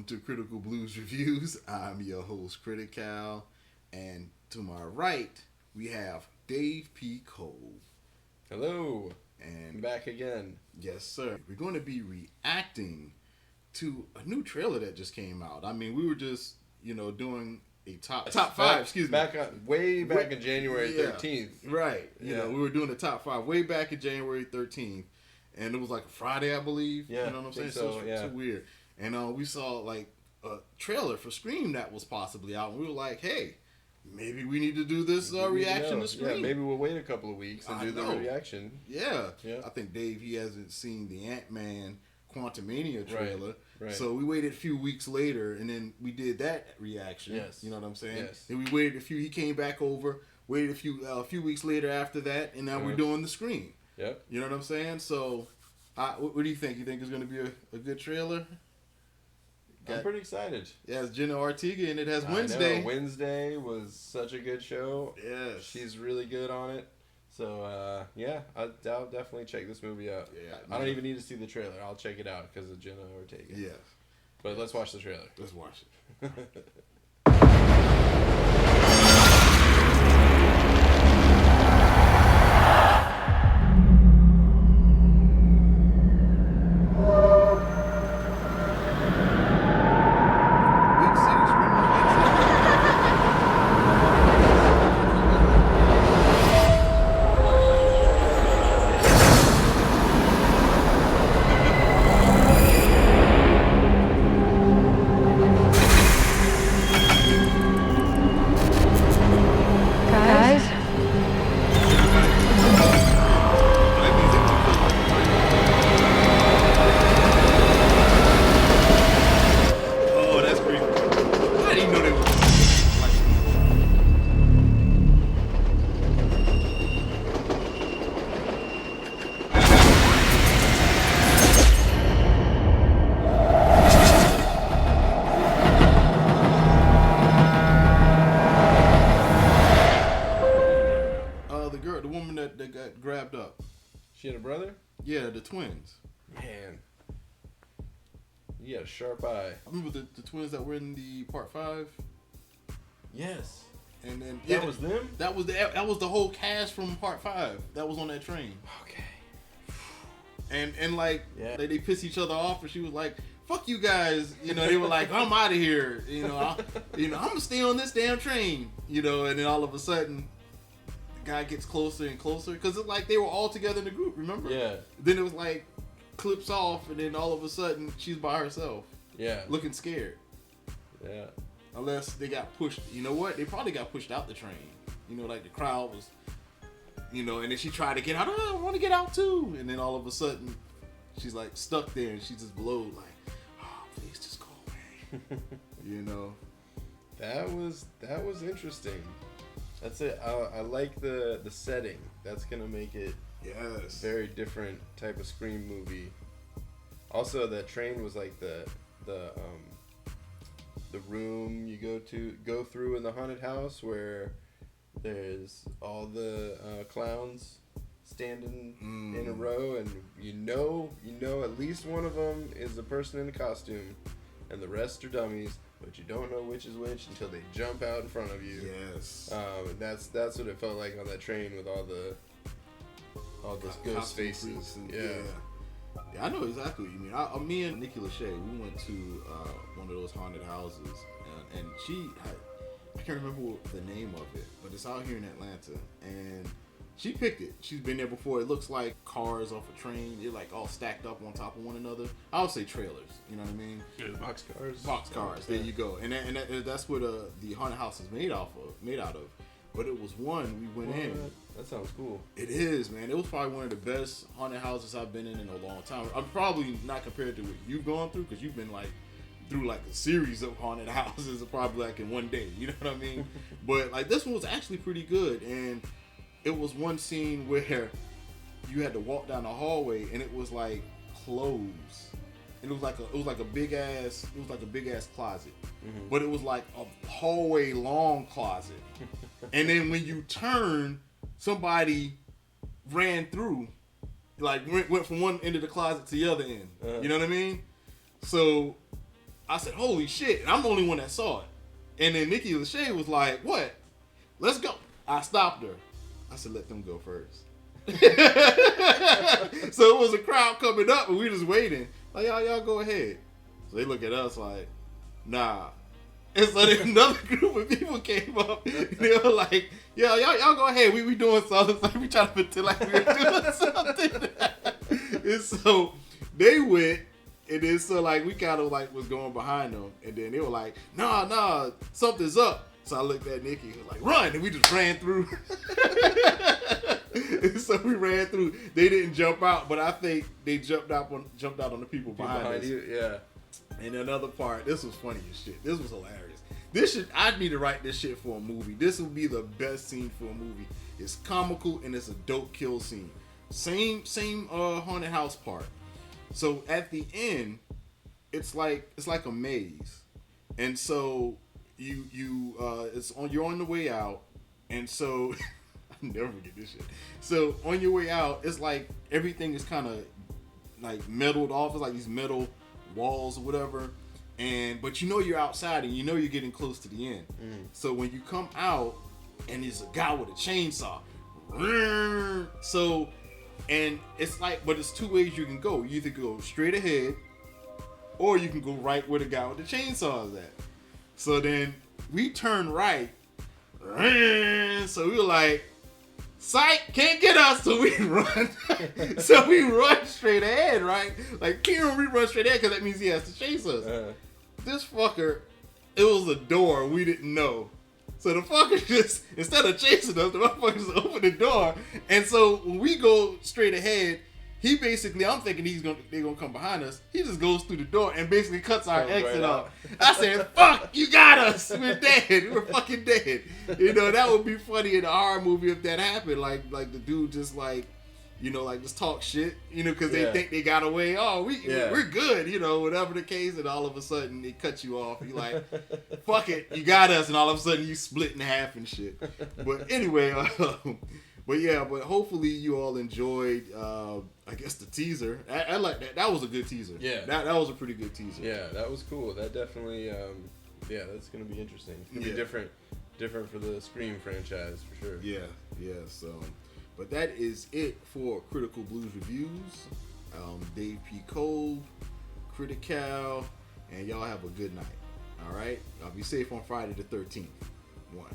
welcome to Critical Blues Reviews. I'm your host, Critical, and to my right, we have Dave P. Kolb. Hello, And I'm back again. yes, sir. We're going to be reacting to a new trailer that just came out. I mean, we were just, doing a top five, excuse me. Way back in January 13th. Right. You know, we were doing the top five way back in January 13th. And it was like a Friday, I believe. Yeah, you know what I'm saying? so it's so weird. And we saw like a trailer for Scream that was possibly out. And we were like, hey, maybe we need to do this reaction to Scream. Yeah, maybe we'll wait a couple of weeks and do the reaction. Yeah. I think Dave, he hasn't seen the Ant-Man Quantumania trailer. Right. So we waited a few weeks later and then we did that reaction. Yes. You know what I'm saying? Yes. And we waited he came back over, waited a few weeks later after that, and now we're doing the Scream. Yep. You know what I'm saying? So, what do you think? You think it's going to be a good trailer? I'm pretty excited. Yeah, it's Jenna Ortega, and it has I Wednesday. know. Wednesday was such a good show. Yes. She's really good on it. So, I'll definitely check this movie out. Yeah. I don't even need to see the trailer. I'll check it out because of Jenna Ortega. Yes. But let's watch the trailer. Let's watch it. The woman that got grabbed up. She had a brother? Yeah, the twins. Man. You got a sharp eye. I remember the twins that were in the part 5. Yes. And then that was them? That was the whole cast from part 5 that was on that train. Okay. And like they piss each other off, and she was like, "Fuck you guys," They were like, "I'm out of here," I'm gonna stay on this damn train, And then all of a sudden, the guy gets closer and closer because it's like they were all together in the group. Remember? Yeah. Then it was like clips off, and then all of a sudden she's by herself. Yeah. Looking scared. Yeah. Unless they got pushed. You know what? They probably got pushed out the train. Like the crowd was. And then she tried to get out. Oh, I want to get out too. And then all of a sudden, she's like stuck there, and she's just below, like, oh, please just go away. That was interesting. That's it. I like the setting. That's gonna make it very different type of Scream movie. Also, that train was like the room you go through in the haunted house where there's all the clowns standing in a row, and at least one of them is a person in a costume, and the rest are dummies. But you don't know which is which until they jump out in front of you. Yes. That's what it felt like on that train with all those ghost faces. Yeah, I know exactly what you mean. Me and Nikki Lachey, we went to one of those haunted houses, and I can't remember the name of it, but it's out here in Atlanta, and she picked it. She's been there before. It looks like cars off a train. They're like all stacked up on top of one another. I would say trailers. You know what I mean? Yeah, boxcars. Boxcars. There you go. And that's what the haunted house is made out of. But it was one we went in. That sounds cool. It is, man. It was probably one of the best haunted houses I've been in a long time. I'm probably not compared to what you've gone through, because you've been like through like a series of haunted houses, probably like in one day. You know what I mean? But like this one was actually pretty good, and it was one scene where you had to walk down the hallway, and it was like clothes. And it was like a big ass closet, but it was like a hallway long closet. And then when you turn, somebody ran through, like went from one end of the closet to the other end. You know what I mean? So I said, holy shit. And I'm the only one that saw it. And then Nikki Lachey was like, what? Let's go. I stopped her. I said, let them go first. So it was a crowd coming up and we just waiting. Like, y'all go ahead. So they look at us like, nah. And so then another group of people came up and they were like, yo, y'all go ahead. We doing something. So we trying to pretend like we were doing something. And so they went, and then so like we kind of like was going behind them, and then they were like, nah, something's up. So I looked at Nikki and was like, run, and we just ran through. And so we ran through. They didn't jump out, but I think they jumped out on the people behind us. You, yeah. And another part, this was funny as shit. This was hilarious. I need to write this shit for a movie. This would be the best scene for a movie. It's comical and it's a dope kill scene. Same haunted house part. So at the end, it's like a maze, and so you're on the way out, and so I never forget this shit. So on your way out, it's like everything is kind of like metaled off. It's like these metal walls or whatever, but you know you're outside and you know you're getting close to the end. So when you come out, and there's a guy with a chainsaw, so. And it's like, but it's two ways you can go. You either go straight ahead, or you can go right where the guy with the chainsaw is at. So then we turn right. So we were like, psych, can't get us. So we run. So we run straight ahead, right? Like, we run straight ahead because that means he has to chase us. This fucker, it was a door we didn't know. So the fucker just, instead of chasing us, the motherfucker just opened the door. And so when we go straight ahead, he basically, I'm thinking they're gonna come behind us. He just goes through the door and basically cuts our exit right off. I said, fuck, you got us. We're dead. We're fucking dead. You know, that would be funny in a horror movie if that happened. Like the dude just like, you know, like just talk shit, you know, because they think they got away. Oh, we're good, you know, whatever the case. And all of a sudden they cut you off. You like, fuck it, you got us. And all of a sudden you split in half and shit. But anyway, but hopefully you all enjoyed, I guess, the teaser. I like that. That was a good teaser. Yeah. That was a pretty good teaser. Yeah, that was cool. That definitely, that's going to be interesting. It's going to be different for the Scream franchise, for sure. Yeah, so... But that is it for Critical Blues Reviews. Dave P. Kolb, Critical, and y'all have a good night. All right? Y'all be safe on Friday the 13th. 1.